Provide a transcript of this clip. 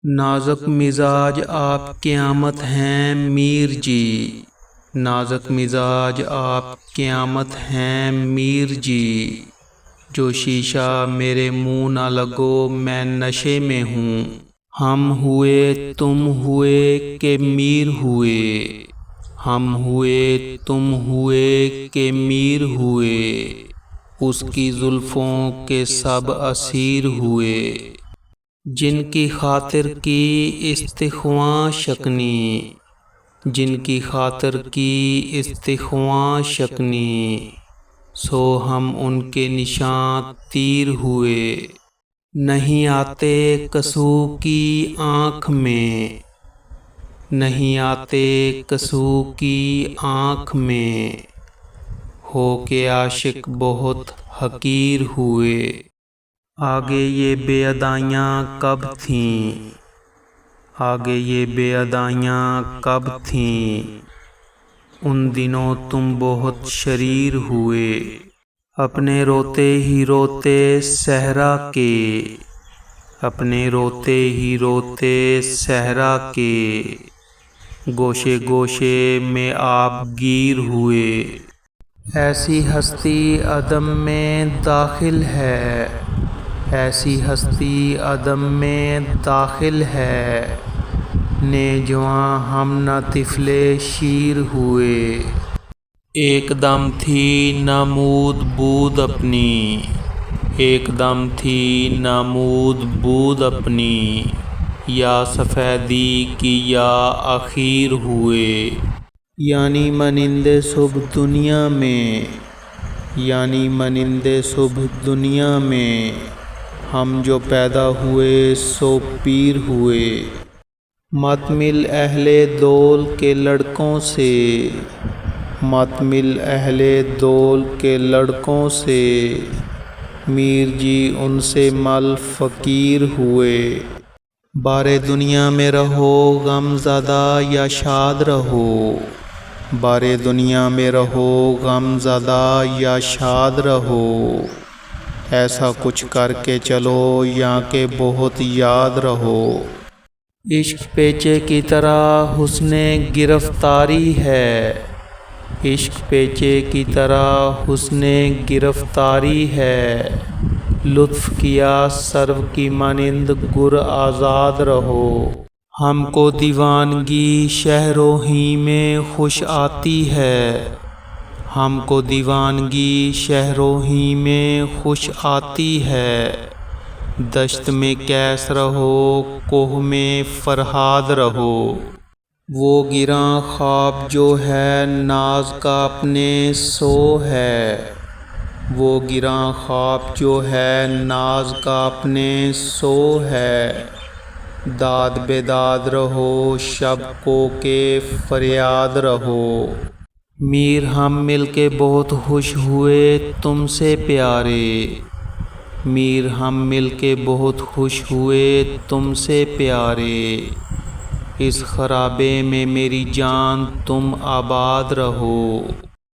نازک مزاج آپ قیامت ہیں میر جی، نازک مزاج آپ قیامت ہیں میر جی، جو شیشہ میرے منہ نہ لگو میں نشے میں ہوں، ہم ہوئے تم ہوئے کہ میر ہوئے، ہم ہوئے تم ہوئے کہ میر ہوئے، اس کی زلفوں کے سب اسیر ہوئے، جن کی خاطر کی استخواں شکنی، جن کی خاطر کی استخواں شکنی، سو ہم ان کے نشاں تیر ہوئے، نہیں آتے کسو کی آنکھ میں، نہیں آتے کسو کی آنکھ میں، ہو کے عاشق بہت حقیر ہوئے، آگے یہ بے ادائیاں کب تھیں، آگے یہ بے ادائیاں کب تھیں، ان دنوں تم بہت شریر ہوئے، اپنے روتے ہی روتے صحرا کے، اپنے روتے ہی روتے صحرا کے، گوشے گوشے میں آپ گیر ہوئے، ایسی ہستی عدم میں داخل ہے، ایسی ہستی عدم میں داخل ہے، نےجواں ہم نہ طفل شیر ہوئے، ایک دم تھی نمود بود اپنی، ایک دم تھی نمود بود اپنی، یا سفیدی کی یا اخیر ہوئے، یعنی مانند صبح دنیا میں، یعنی مانند صبح دنیا میں، ہم جو پیدا ہوئے سو پیر ہوئے، مت مل اہل دول کے لڑکوں سے، مت مل اہل دول کے لڑکوں سے، میر جی ان سے مل فقیر ہوئے، بارے دنیا میں رہو غم زدہ یا شاد رہو، بارے دنیا میں رہو غم زدہ یا شاد رہو، ایسا کچھ کر کے چلو یا کہ بہت یاد رہو، عشق پیچے کی طرح حسن گرفتاری ہے، عشق پیچے کی طرح حسن گرفتاری ہے، لطف کیا سرو کی مانند گر آزاد رہو، ہم کو دیوانگی شہروں ہی میں خوش آتی ہے، ہم کو دیوانگی شہروں ہی میں خوش آتی ہے، دشت میں کیس رہو کوہ میں فرہاد رہو، وہ گراں خواب جو ہے ناز کا اپنے سو ہے، وہ گراں خواب جو ہے ناز کا اپنے سو ہے، داد بے داد رہو شب کو کہ فریاد رہو، میر ہم مل کے بہت خوش ہوئے تم سے پیارے، میر ہم مل کے بہت خوش ہوئے تم سے پیارے، اس خرابے میں میری جان تم آباد رہو۔